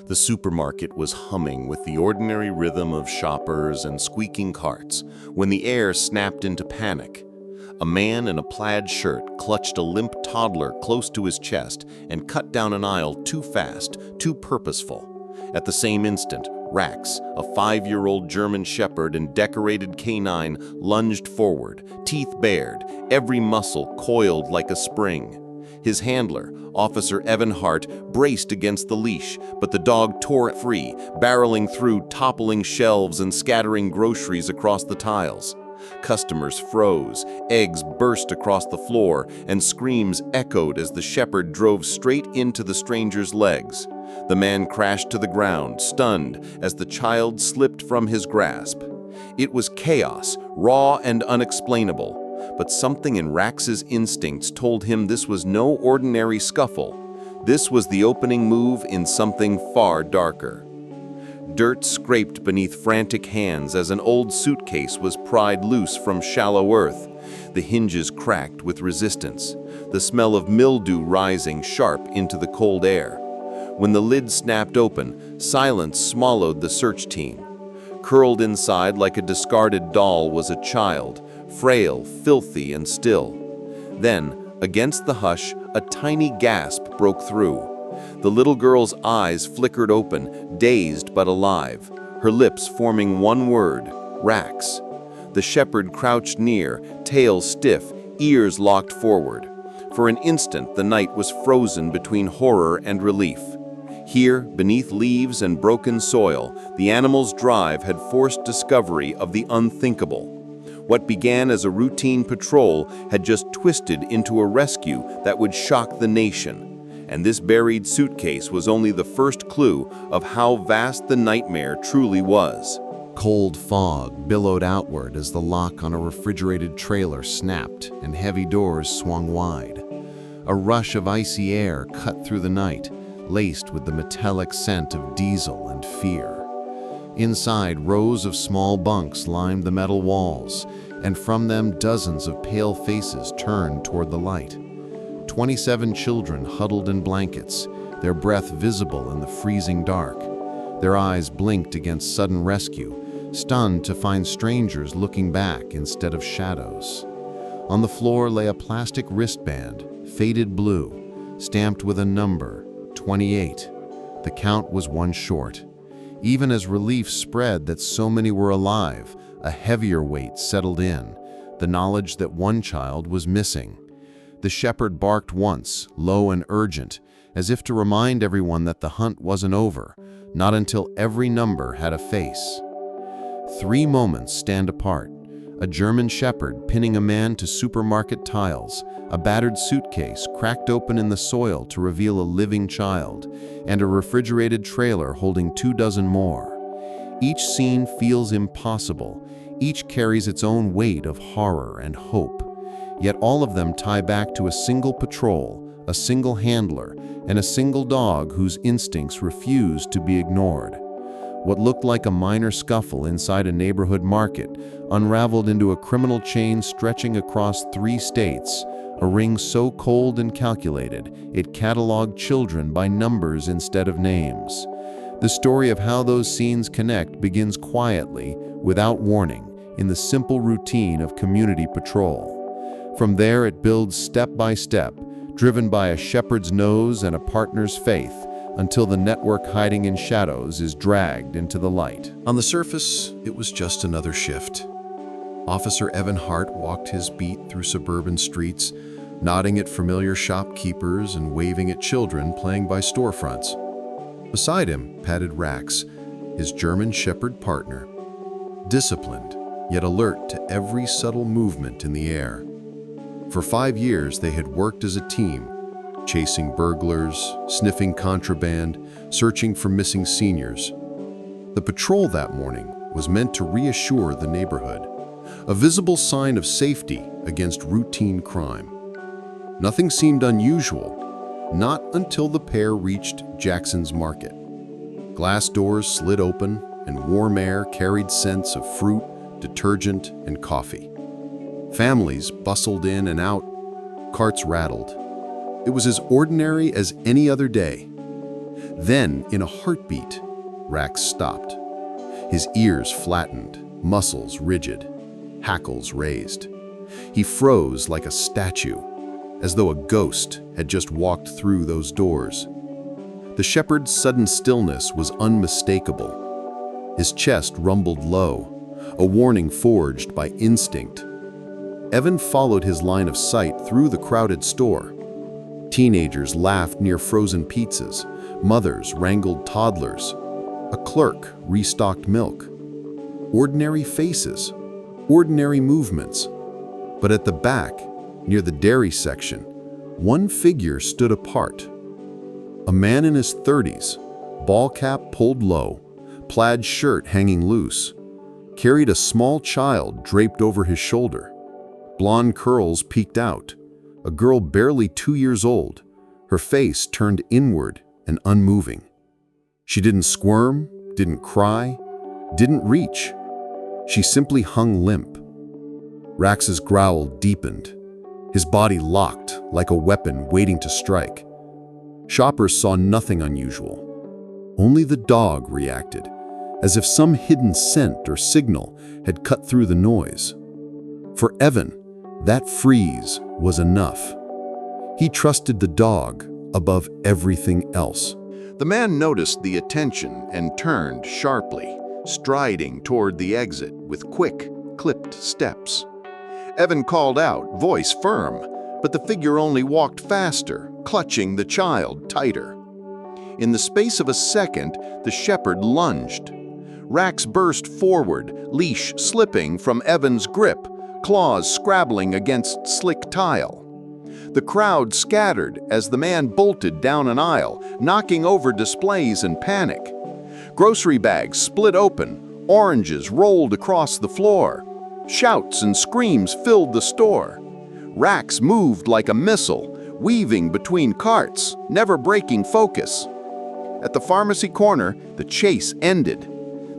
The supermarket was humming with the ordinary rhythm of shoppers and squeaking carts when the air snapped into panic. A man in a plaid shirt clutched a limp toddler close to his chest and cut down an aisle too fast, too purposeful. At the same instant, Rax, a 5-year-old German shepherd in decorated K9, lunged forward, teeth bared, every muscle coiled like a spring. His handler, Officer Evan Hart, braced against the leash, but the dog tore it free, barreling through toppling shelves and scattering groceries across the tiles. Customers froze, eggs burst across the floor, and screams echoed as the shepherd drove straight into the stranger's legs. The man crashed to the ground, stunned, as the child slipped from his grasp. It was chaos, raw and unexplainable. But something in Rax's instincts told him this was no ordinary scuffle. This was the opening move in something far darker. Dirt scraped beneath frantic hands as an old suitcase was pried loose from shallow earth. The hinges cracked with resistance, the smell of mildew rising sharp into the cold air. When the lid snapped open, silence swallowed the search team. Curled inside like a discarded doll was a child, frail, filthy, and still. Then, against the hush, a tiny gasp broke through. The little girl's eyes flickered open, dazed but alive, her lips forming one word, Rax. The shepherd crouched near, tail stiff, ears locked forward. For an instant, the night was frozen between horror and relief. Here, beneath leaves and broken soil, the animal's drive had forced discovery of the unthinkable. What began as a routine patrol had just twisted into a rescue that would shock the nation. And this buried suitcase was only the first clue of how vast the nightmare truly was. Cold fog billowed outward as the lock on a refrigerated trailer snapped and heavy doors swung wide. A rush of icy air cut through the night, laced with the metallic scent of diesel and fear. Inside, rows of small bunks lined the metal walls, and from them dozens of pale faces turned toward the light. 27 children huddled in blankets, their breath visible in the freezing dark. Their eyes blinked against sudden rescue, stunned to find strangers looking back instead of shadows. On the floor lay a plastic wristband, faded blue, stamped with a number, 28. The count was one short. Even as relief spread that so many were alive, a heavier weight settled in, the knowledge that one child was missing. The shepherd barked once, low and urgent, as if to remind everyone that the hunt wasn't over, not until every number had a face. 3 moments stand apart: a German shepherd pinning a man to supermarket tiles, a battered suitcase cracked open in the soil to reveal a living child, and a refrigerated trailer holding 24 more. Each scene feels impossible. Each carries its own weight of horror and hope. Yet all of them tie back to a single patrol, a single handler, and a single dog whose instincts refused to be ignored. What looked like a minor scuffle inside a neighborhood market unraveled into a criminal chain stretching across 3 states, a ring so cold and calculated it cataloged children by numbers instead of names. The story of how those scenes connect begins quietly, without warning, in the simple routine of community patrol. From there it builds step by step, driven by a shepherd's nose and a partner's faith, until the network hiding in shadows is dragged into the light. On the surface, it was just another shift. Officer Evan Hart walked his beat through suburban streets, nodding at familiar shopkeepers and waving at children playing by storefronts. Beside him padded Rax, his German shepherd partner, disciplined yet alert to every subtle movement in the air. For 5 years they had worked as a team, chasing burglars, sniffing contraband, searching for missing seniors. The patrol that morning was meant to reassure the neighborhood, a visible sign of safety against routine crime. Nothing seemed unusual, not until the pair reached Jackson's Market. Glass doors slid open and warm air carried scents of fruit, detergent, and coffee. Families bustled in and out, carts rattled. It was as ordinary as any other day. Then, in a heartbeat, Rax stopped. His ears flattened, muscles rigid, hackles raised. He froze like a statue, as though a ghost had just walked through those doors. The shepherd's sudden stillness was unmistakable. His chest rumbled low, a warning forged by instinct. Evan followed his line of sight through the crowded store. Teenagers laughed near frozen pizzas. Mothers wrangled toddlers. A clerk restocked milk. Ordinary faces, ordinary movements. But at the back, near the dairy section, one figure stood apart. A man in his 30s, ball cap pulled low, plaid shirt hanging loose, carried a small child draped over his shoulder. Blonde curls peeked out. A girl barely 2 years old, her face turned inward and unmoving. She didn't squirm, didn't cry, didn't reach. She simply hung limp. Rax's growl deepened. His body locked like a weapon waiting to strike. Shoppers saw nothing unusual. Only the dog reacted, as if some hidden scent or signal had cut through the noise. For Evan, that freeze was enough. He trusted the dog above everything else. The man noticed the attention and turned sharply, striding toward the exit with quick, clipped steps. Evan called out, voice firm, but the figure only walked faster, clutching the child tighter. In the space of a second, the shepherd lunged. Rax burst forward, leash slipping from Evan's grip, claws scrabbling against slick tile. The crowd scattered as the man bolted down an aisle, knocking over displays in panic. Grocery bags split open, oranges rolled across the floor. Shouts and screams filled the store. Rax moved like a missile, weaving between carts, never breaking focus. At the pharmacy corner, the chase ended.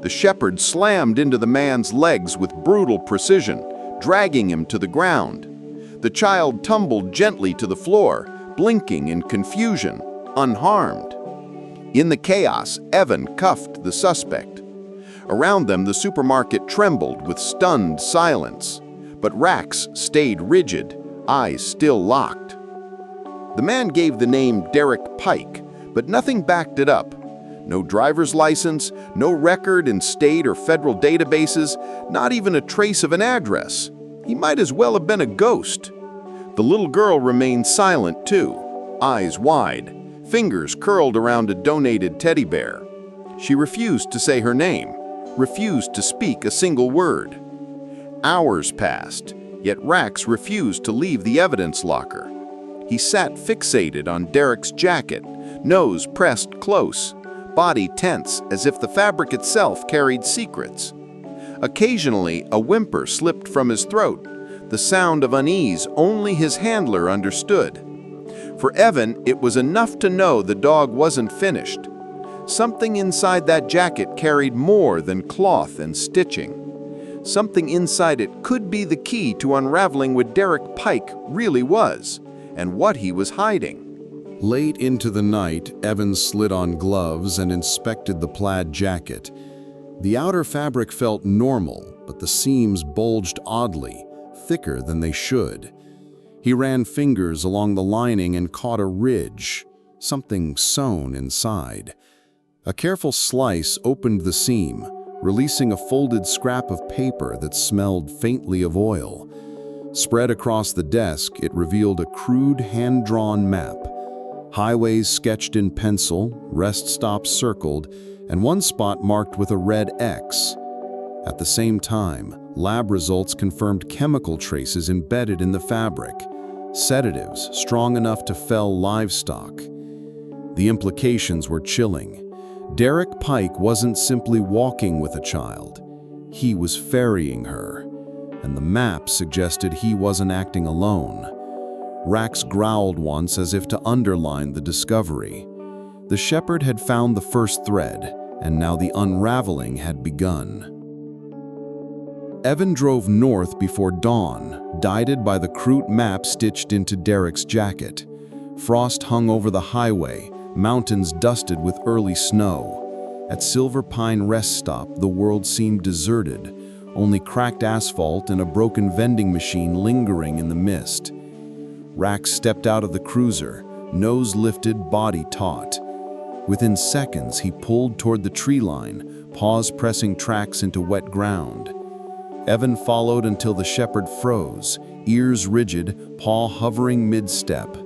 The shepherd slammed into the man's legs with brutal precision, dragging him to the ground. The child tumbled gently to the floor, blinking in confusion, unharmed. In the chaos, Evan cuffed the suspect. Around them, the supermarket trembled with stunned silence, but Rax stayed rigid, eyes still locked. The man gave the name Derek Pike, but nothing backed it up. No driver's license, no record in state or federal databases, not even a trace of an address. He might as well have been a ghost. The little girl remained silent too, eyes wide, fingers curled around a donated teddy bear. She refused to say her name, refused to speak a single word. Hours passed, yet Rax refused to leave the evidence locker. He sat fixated on Derek's jacket, nose pressed close, body tense as if the fabric itself carried secrets. Occasionally, a whimper slipped from his throat, the sound of unease only his handler understood. For Evan, it was enough to know the dog wasn't finished. Something inside that jacket carried more than cloth and stitching. Something inside it could be the key to unraveling what Derek Pike really was, and what he was hiding. Late into the night, Evan slid on gloves and inspected the plaid jacket. The outer fabric felt normal, but the seams bulged oddly, thicker than they should. He ran fingers along the lining and caught a ridge, something sewn inside. A careful slice opened the seam, releasing a folded scrap of paper that smelled faintly of oil. Spread across the desk, it revealed a crude hand-drawn map. Highways sketched in pencil, rest stops circled, and one spot marked with a red X. At the same time, lab results confirmed chemical traces embedded in the fabric, sedatives strong enough to fell livestock. The implications were chilling. Derek Pike wasn't simply walking with a child. He was ferrying her, and the map suggested he wasn't acting alone. Rax growled once as if to underline the discovery. The shepherd had found the first thread, and now the unraveling had begun. Evan drove north before dawn, guided by the crude map stitched into Derek's jacket. Frost hung over the highway, mountains dusted with early snow. At Silver Pine Rest Stop, the world seemed deserted, only cracked asphalt and a broken vending machine lingering in the mist. Rax stepped out of the cruiser, nose lifted, body taut. Within seconds, he pulled toward the tree line, paws pressing tracks into wet ground. Evan followed until the shepherd froze, ears rigid, paw hovering mid-step.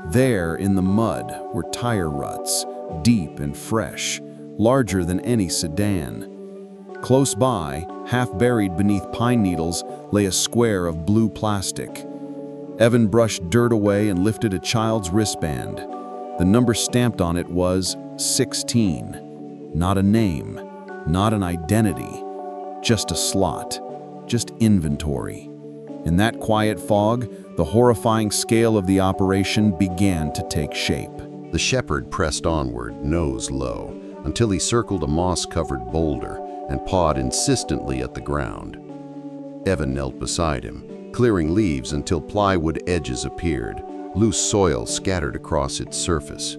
There, in the mud, were tire ruts, deep and fresh, larger than any sedan. Close by, half buried beneath pine needles, lay a square of blue plastic. Evan brushed dirt away and lifted a child's wristband. The number stamped on it was 16. Not a name, not an identity, just a slot, just inventory. In that quiet fog, the horrifying scale of the operation began to take shape. The shepherd pressed onward, nose low, until he circled a moss-covered boulder and pawed insistently at the ground. Evan knelt beside him, clearing leaves until plywood edges appeared, loose soil scattered across its surface.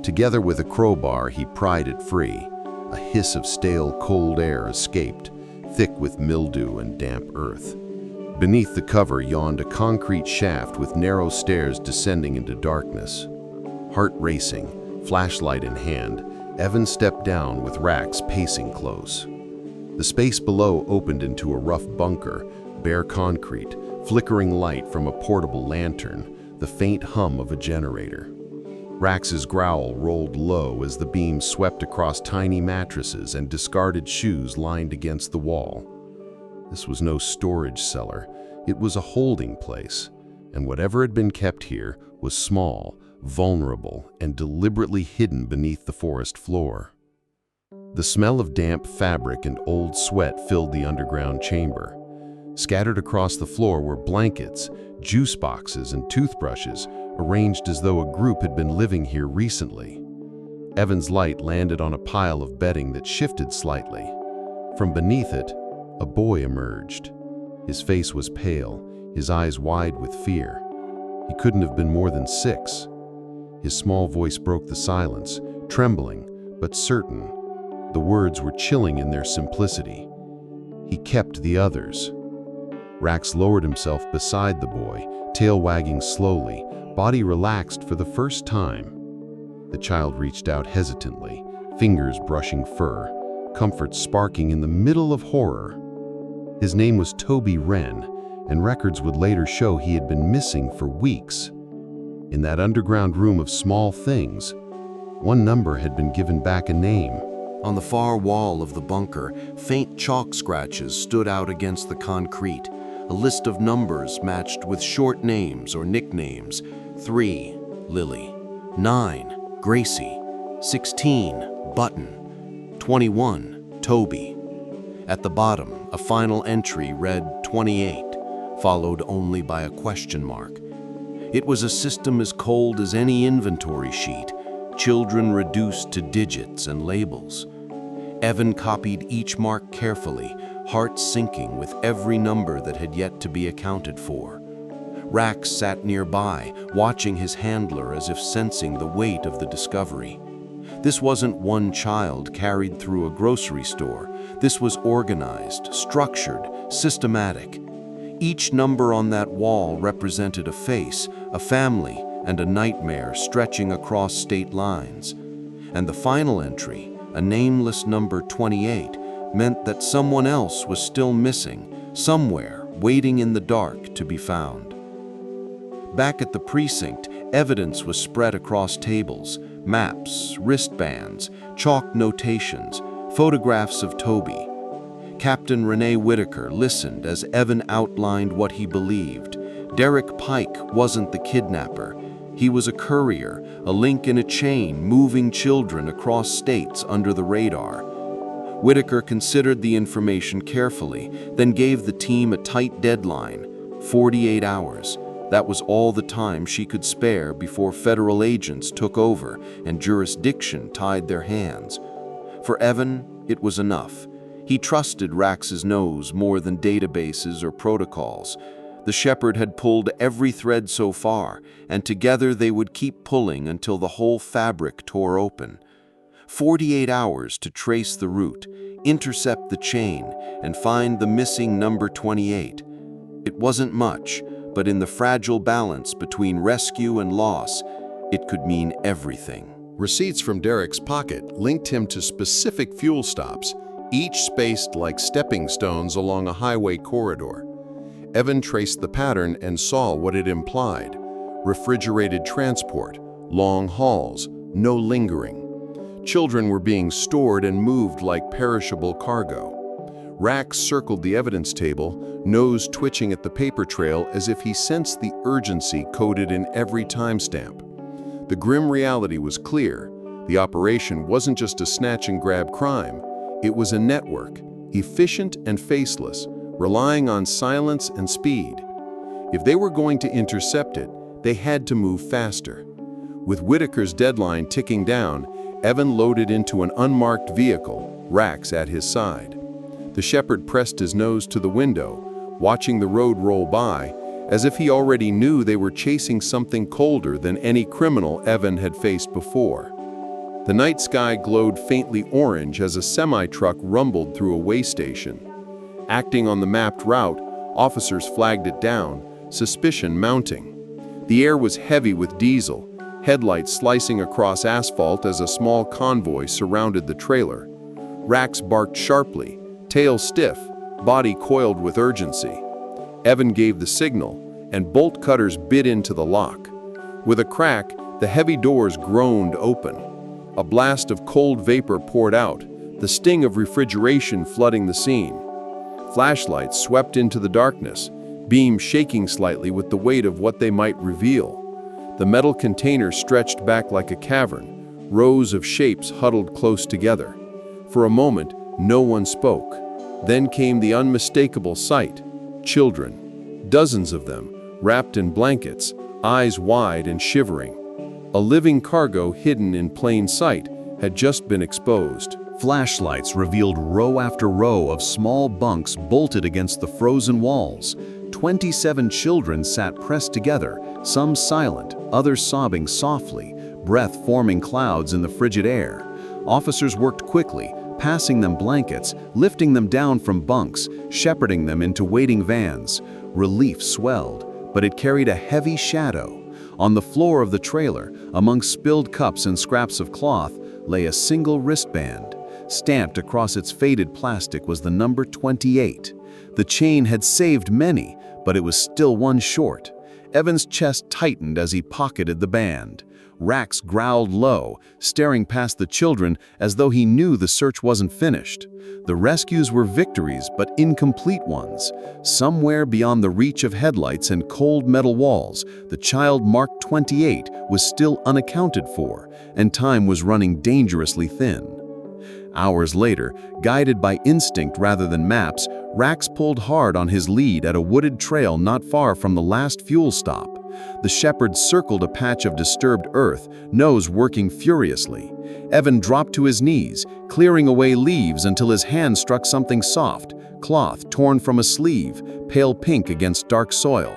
Together with a crowbar, he pried it free. A hiss of stale, cold air escaped, thick with mildew and damp earth. Beneath the cover yawned a concrete shaft with narrow stairs descending into darkness. Heart racing, flashlight in hand, Evan stepped down with Rax pacing close. The space below opened into a rough bunker, bare concrete, flickering light from a portable lantern, the faint hum of a generator. Rax's growl rolled low as the beam swept across tiny mattresses and discarded shoes lined against the wall. This was no storage cellar, it was a holding place, and whatever had been kept here was small, vulnerable, and deliberately hidden beneath the forest floor. The smell of damp fabric and old sweat filled the underground chamber. Scattered across the floor were blankets, juice boxes, and toothbrushes, arranged as though a group had been living here recently. Evan's light landed on a pile of bedding that shifted slightly. From beneath it, a boy emerged. His face was pale, his eyes wide with fear. He couldn't have been more than 6. His small voice broke the silence, trembling, but certain. The words were chilling in their simplicity. He kept the others. Rax lowered himself beside the boy, tail wagging slowly, body relaxed for the first time. The child reached out hesitantly, fingers brushing fur, comfort sparking in the middle of horror. His name was Toby Wren, and records would later show he had been missing for weeks. In that underground room of small things, one number had been given back a name. On the far wall of the bunker, faint chalk scratches stood out against the concrete. A list of numbers matched with short names or nicknames. 3, Lily. 9, Gracie. 16, Button. 21, Toby. At the bottom, a final entry read 28, followed only by a question mark. It was a system as cold as any inventory sheet, children reduced to digits and labels. Evan copied each mark carefully, heart sinking with every number that had yet to be accounted for. Rax sat nearby, watching his handler as if sensing the weight of the discovery. This wasn't one child carried through a grocery store. This was organized, structured, systematic. Each number on that wall represented a face, a family, and a nightmare stretching across state lines. And the final entry, a nameless number 28, meant that someone else was still missing, somewhere, waiting in the dark to be found. Back at the precinct, evidence was spread across tables, maps, wristbands, chalk notations, photographs of Toby. Captain Renee Whitaker listened as Evan outlined what he believed. Derek Pike wasn't the kidnapper. He was a courier, a link in a chain moving children across states under the radar. Whitaker considered the information carefully, then gave the team a tight deadline, 48 hours. That was all the time she could spare before federal agents took over and jurisdiction tied their hands. For Evan, it was enough. He trusted Rax's nose more than databases or protocols. The shepherd had pulled every thread so far, and together they would keep pulling until the whole fabric tore open. 48 hours to trace the route, intercept the chain, and find the missing number 28. It wasn't much, but in the fragile balance between rescue and loss, it could mean everything. Receipts from Derek's pocket linked him to specific fuel stops, each spaced like stepping stones along a highway corridor. Evan traced the pattern and saw what it implied: refrigerated transport, long hauls, no lingering. Children were being stored and moved like perishable cargo. Rax circled the evidence table, nose twitching at the paper trail as if he sensed the urgency coded in every timestamp. The grim reality was clear. The operation wasn't just a snatch-and-grab crime. It was a network, efficient and faceless, relying on silence and speed. If they were going to intercept it, they had to move faster. With Whitaker's deadline ticking down, Evan loaded into an unmarked vehicle, Rax at his side. The shepherd pressed his nose to the window, watching the road roll by, as if he already knew they were chasing something colder than any criminal Evan had faced before. The night sky glowed faintly orange as a semi-truck rumbled through a way station. Acting on the mapped route, officers flagged it down, suspicion mounting. The air was heavy with diesel, headlights slicing across asphalt as a small convoy surrounded the trailer. Rax barked sharply, tail stiff, body coiled with urgency. Evan gave the signal, and bolt cutters bit into the lock. With a crack, the heavy doors groaned open. A blast of cold vapor poured out, the sting of refrigeration flooding the scene. Flashlights swept into the darkness, beams shaking slightly with the weight of what they might reveal. The metal container stretched back like a cavern, rows of shapes huddled close together. For a moment, no one spoke. Then came the unmistakable sight: children, dozens of them, wrapped in blankets, eyes wide and shivering. A living cargo hidden in plain sight had just been exposed. Flashlights revealed row after row of small bunks bolted against the frozen walls. 27 children sat pressed together, some silent, others sobbing softly, breath forming clouds in the frigid air. Officers worked quickly, passing them blankets, lifting them down from bunks, shepherding them into waiting vans. Relief swelled, but it carried a heavy shadow. On the floor of the trailer, among spilled cups and scraps of cloth, lay a single wristband. Stamped across its faded plastic was the number 28. The chain had saved many, but it was still one short. Evan's chest tightened as he pocketed the band. Rax growled low, staring past the children as though he knew the search wasn't finished. The rescues were victories, but incomplete ones. Somewhere beyond the reach of headlights and cold metal walls, the child marked 28 was still unaccounted for, and time was running dangerously thin. Hours later, guided by instinct rather than maps, Rax pulled hard on his lead at a wooded trail not far from the last fuel stop. The shepherd circled a patch of disturbed earth, nose working furiously. Evan dropped to his knees, clearing away leaves until his hand struck something soft, cloth torn from a sleeve, pale pink against dark soil.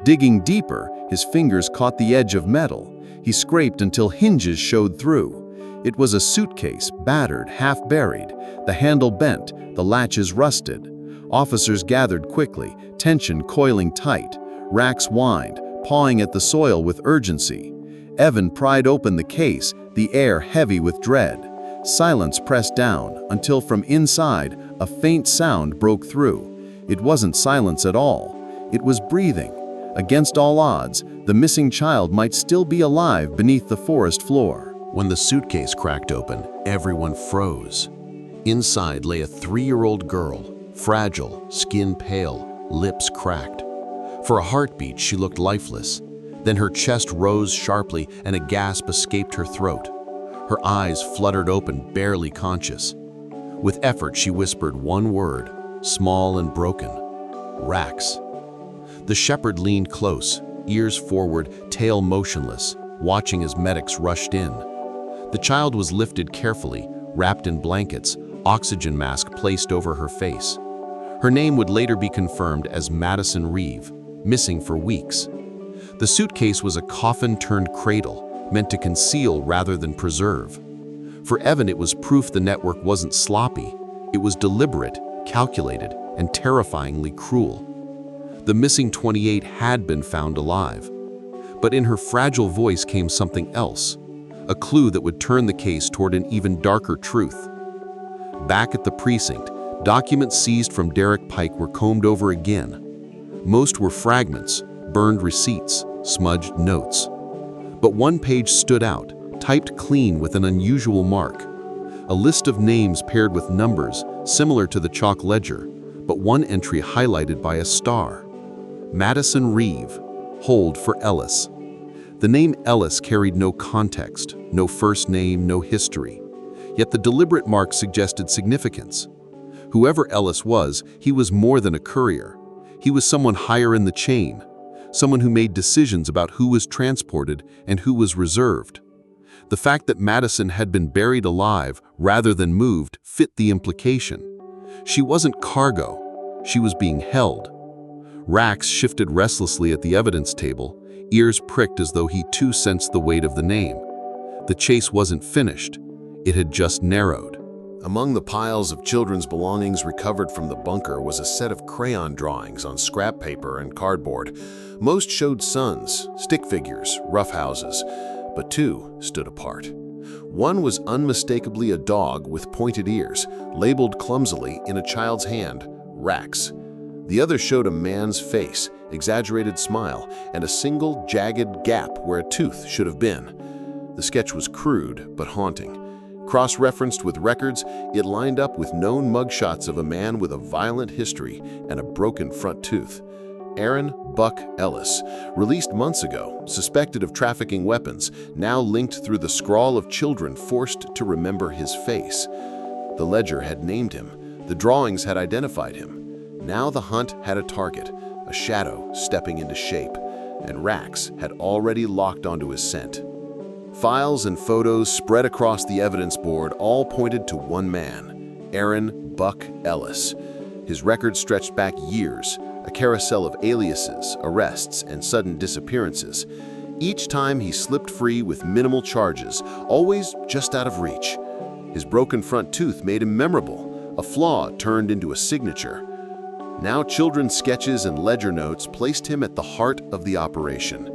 Digging deeper, his fingers caught the edge of metal. He scraped until hinges showed through. It was a suitcase, battered, half-buried, the handle bent, the latches rusted. Officers gathered quickly, tension coiling tight. Rax whined, pawing at the soil with urgency. Evan pried open the case, the air heavy with dread. Silence pressed down, until from inside, a faint sound broke through. It wasn't silence at all. It was breathing. Against all odds, the missing child might still be alive beneath the forest floor. When the suitcase cracked open, everyone froze. Inside lay a 3-year-old girl, fragile, skin pale, lips cracked. For a heartbeat, she looked lifeless. Then her chest rose sharply and a gasp escaped her throat. Her eyes fluttered open, barely conscious. With effort, she whispered one word, small and broken: Rax. The shepherd leaned close, ears forward, tail motionless, watching as medics rushed in. The child was lifted carefully, wrapped in blankets, oxygen mask placed over her face. Her name would later be confirmed as Madison Reeve, missing for weeks. The suitcase was a coffin-turned-cradle, meant to conceal rather than preserve. For Evan, it was proof the network wasn't sloppy. It was deliberate, calculated, and terrifyingly cruel. The missing 28 had been found alive. But in her fragile voice came something else, a clue that would turn the case toward an even darker truth. Back at the precinct, documents seized from Derek Pike were combed over again. Most were fragments, burned receipts, smudged notes. But one page stood out, typed clean with an unusual mark. A list of names paired with numbers, similar to the chalk ledger, but one entry highlighted by a star. Madison Reeve, hold for Ellis. The name Ellis carried no context, no first name, no history. Yet the deliberate mark suggested significance. Whoever Ellis was, he was more than a courier. He was someone higher in the chain, someone who made decisions about who was transported and who was reserved. The fact that Madison had been buried alive rather than moved fit the implication. She wasn't cargo, she was being held. Rax shifted restlessly at the evidence table, ears pricked as though he too sensed the weight of the name. The chase wasn't finished, it had just narrowed. Among the piles of children's belongings recovered from the bunker was a set of crayon drawings on scrap paper and cardboard. Most showed suns, stick figures, roughhouses, but two stood apart. One was unmistakably a dog with pointed ears, labeled clumsily in a child's hand, Rax. The other showed a man's face, exaggerated smile, and a single jagged gap where a tooth should have been. The sketch was crude but haunting. Cross-referenced with records, it lined up with known mugshots of a man with a violent history and a broken front tooth. Aaron "Buck" Ellis, released months ago, suspected of trafficking weapons, now linked through the scrawl of children forced to remember his face. The ledger had named him. The drawings had identified him. Now the hunt had a target, a shadow stepping into shape, and Rax had already locked onto his scent. Files and photos spread across the evidence board all pointed to one man, Aaron "Buck" Ellis. His record stretched back years, a carousel of aliases, arrests, and sudden disappearances. Each time he slipped free with minimal charges, always just out of reach. His broken front tooth made him memorable, a flaw turned into a signature. Now children's sketches and ledger notes placed him at the heart of the operation.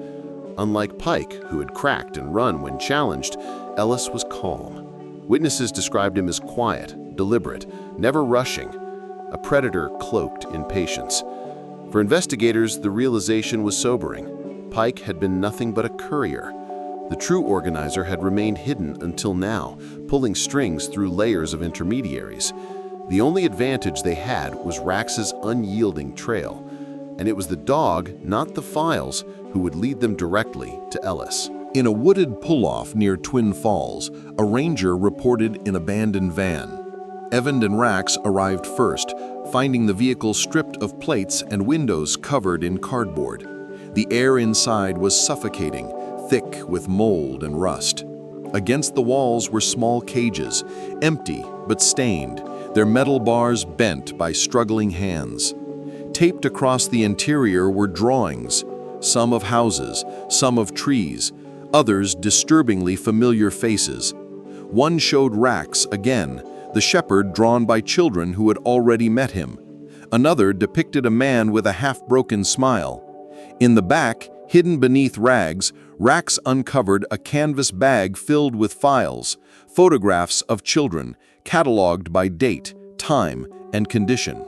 Unlike Pike, who had cracked and run when challenged, Ellis was calm. Witnesses described him as quiet, deliberate, never rushing, a predator cloaked in patience. For investigators, the realization was sobering. Pike had been nothing but a courier. The true organizer had remained hidden until now, pulling strings through layers of intermediaries. The only advantage they had was Rax's unyielding trail, and it was the dog, not the files, who would lead them directly to Ellis. In a wooded pull-off near Twin Falls, a ranger reported an abandoned van. Evan and Rax arrived first, finding the vehicle stripped of plates and windows covered in cardboard. The air inside was suffocating, thick with mold and rust. Against the walls were small cages, empty but stained, their metal bars bent by struggling hands. Taped across the interior were drawings, some of houses, some of trees, others disturbingly familiar faces. One showed Rax again, the shepherd drawn by children who had already met him. Another depicted a man with a half-broken smile. In the back, hidden beneath rags, Rax uncovered a canvas bag filled with files, photographs of children, catalogued by date, time, and condition.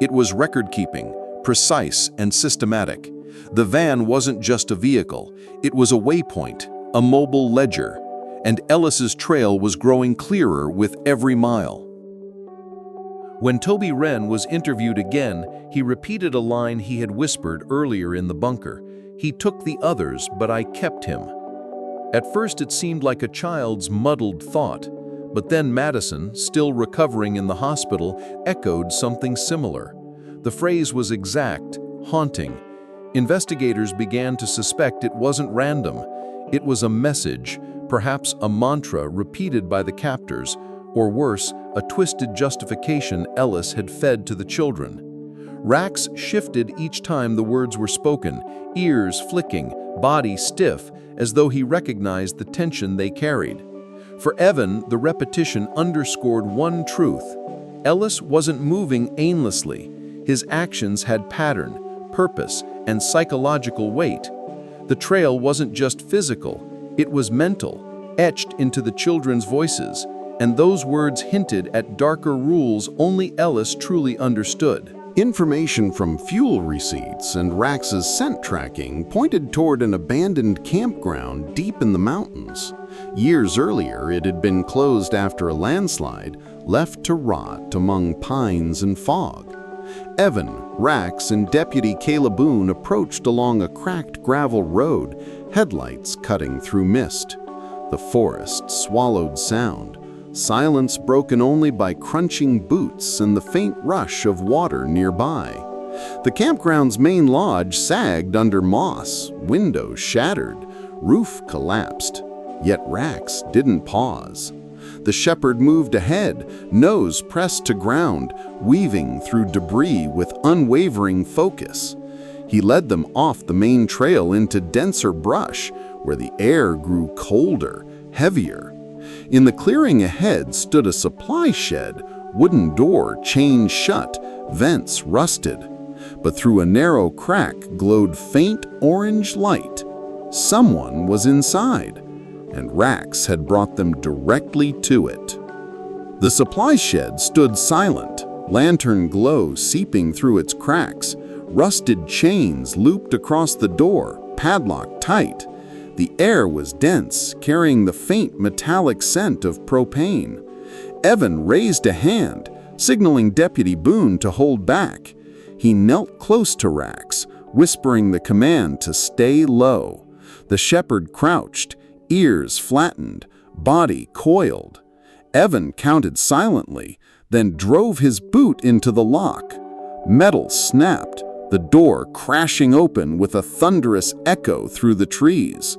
It was record-keeping, precise and systematic. The van wasn't just a vehicle, it was a waypoint, a mobile ledger, and Ellis's trail was growing clearer with every mile. When Toby Wren was interviewed again, he repeated a line he had whispered earlier in the bunker. "He took the others, but I kept him." At first it seemed like a child's muddled thought, but then Madison, still recovering in the hospital, echoed something similar. The phrase was exact, haunting. Investigators began to suspect it wasn't random. It was a message, perhaps a mantra repeated by the captors, or worse, a twisted justification Ellis had fed to the children. Rax shifted each time the words were spoken, ears flicking, body stiff, as though he recognized the tension they carried. For Evan, the repetition underscored one truth. Ellis wasn't moving aimlessly. His actions had pattern, purpose, and psychological weight. The trail wasn't just physical, it was mental, etched into the children's voices, and those words hinted at darker rules only Ellis truly understood. Information from fuel receipts and Rax's scent tracking pointed toward an abandoned campground deep in the mountains. Years earlier, it had been closed after a landslide, left to rot among pines and fog. Evan, Rax, and Deputy Kayla Boone approached along a cracked gravel road, headlights cutting through mist. The forest swallowed sound, silence broken only by crunching boots and the faint rush of water nearby. The campground's main lodge sagged under moss, windows shattered, roof collapsed. Yet Rax didn't pause. The shepherd moved ahead, nose pressed to ground, weaving through debris with unwavering focus. He led them off the main trail into denser brush, where the air grew colder, heavier. In the clearing ahead stood a supply shed, wooden door chained shut, vents rusted. But through a narrow crack glowed faint orange light. Someone was inside, and Rax had brought them directly to it. The supply shed stood silent, lantern glow seeping through its cracks, rusted chains looped across the door, padlocked tight. The air was dense, carrying the faint metallic scent of propane. Evan raised a hand, signaling Deputy Boone to hold back. He knelt close to Rax, whispering the command to stay low. The shepherd crouched, ears flattened, body coiled. Evan counted silently, then drove his boot into the lock. Metal snapped, the door crashing open with a thunderous echo through the trees.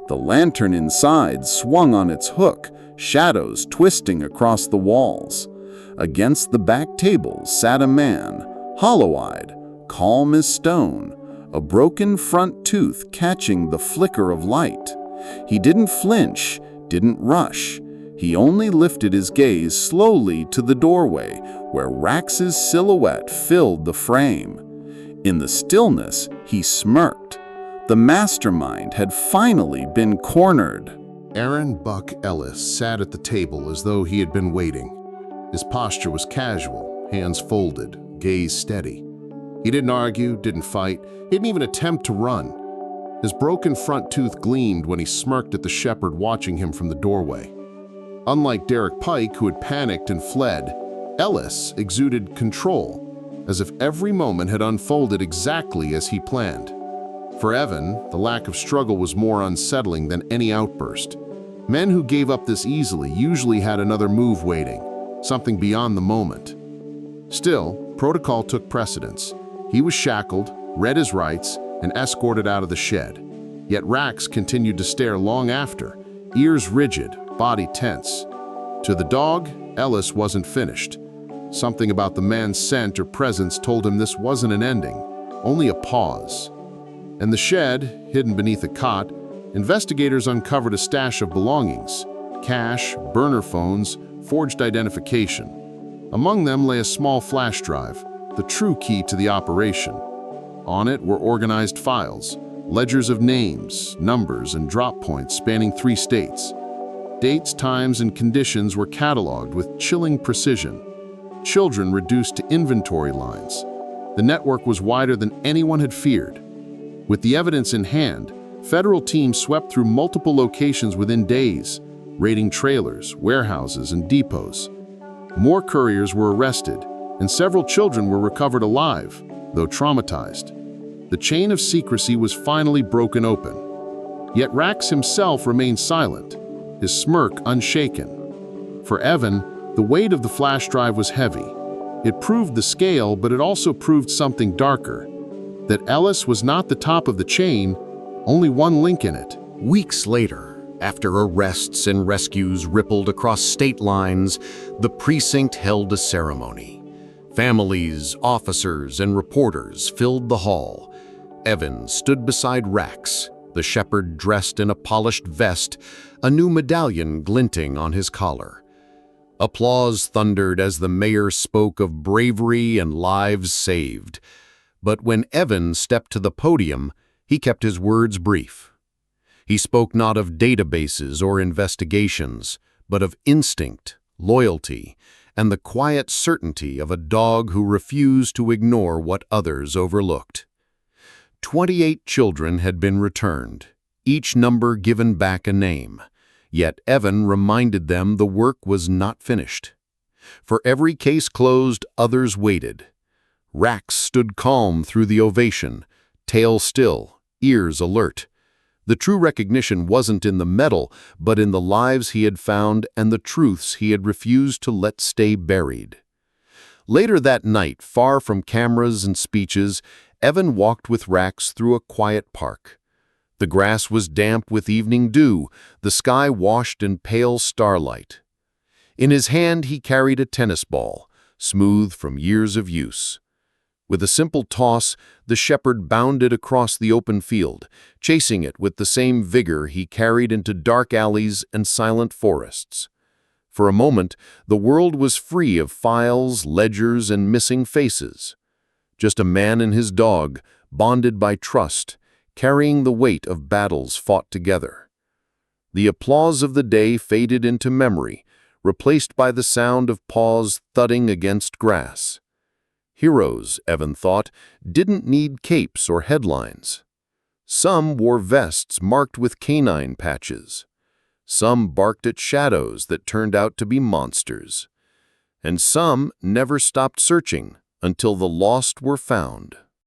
The lantern inside swung on its hook, shadows twisting across the walls. Against the back table sat a man, hollow-eyed, calm as stone, a broken front tooth catching the flicker of light. He didn't flinch, didn't rush. He only lifted his gaze slowly to the doorway, where Rax's silhouette filled the frame. In the stillness, he smirked. The mastermind had finally been cornered. Aaron Buck Ellis sat at the table as though he had been waiting. His posture was casual, hands folded, gaze steady. He didn't argue, didn't fight, he didn't even attempt to run. His broken front tooth gleamed when he smirked at the shepherd watching him from the doorway. Unlike Derek Pike, who had panicked and fled, Ellis exuded control, as if every moment had unfolded exactly as he planned. For Evan, the lack of struggle was more unsettling than any outburst. Men who gave up this easily usually had another move waiting, something beyond the moment. Still, protocol took precedence. He was shackled, read his rights, and escorted out of the shed. Yet Rax continued to stare long after, ears rigid, body tense. To the dog, Ellis wasn't finished. Something about the man's scent or presence told him this wasn't an ending, only a pause. In the shed, hidden beneath a cot, investigators uncovered a stash of belongings: cash, burner phones, forged identification. Among them lay a small flash drive, the true key to the operation. On it were organized files, ledgers of names, numbers, and drop points spanning 3 states. Dates, times, and conditions were cataloged with chilling precision. Children reduced to inventory lines. The network was wider than anyone had feared. With the evidence in hand, federal teams swept through multiple locations within days, raiding trailers, warehouses, and depots. More couriers were arrested, and several children were recovered alive, though traumatized. The chain of secrecy was finally broken open. Yet Rax himself remained silent, his smirk unshaken. For Evan, the weight of the flash drive was heavy. It proved the scale, but it also proved something darker. That Ellis was not the top of the chain, only one link in it. Weeks later, after arrests and rescues rippled across state lines, the precinct held a ceremony. Families, officers, and reporters filled the hall. Evan stood beside Rax, the shepherd dressed in a polished vest, a new medallion glinting on his collar. Applause thundered as the mayor spoke of bravery and lives saved. But when Evan stepped to the podium, he kept his words brief. He spoke not of databases or investigations, but of instinct, loyalty, and the quiet certainty of a dog who refused to ignore what others overlooked. 28 children had been returned, each number given back a name. Yet Evan reminded them the work was not finished. For every case closed, others waited. Rax stood calm through the ovation, tail still, ears alert. The true recognition wasn't in the medal, but in the lives he had found and the truths he had refused to let stay buried. Later that night, far from cameras and speeches, Evan walked with Rax through a quiet park. The grass was damp with evening dew, the sky washed in pale starlight. In his hand he carried a tennis ball, smooth from years of use. With a simple toss, the shepherd bounded across the open field, chasing it with the same vigor he carried into dark alleys and silent forests. For a moment, the world was free of files, ledgers, and missing faces. Just a man and his dog, bonded by trust, carrying the weight of battles fought together. The applause of the day faded into memory, replaced by the sound of paws thudding against grass. Heroes, Evan thought, didn't need capes or headlines. Some wore vests marked with K9 patches. Some barked at shadows that turned out to be monsters. And some never stopped searching until the lost were found.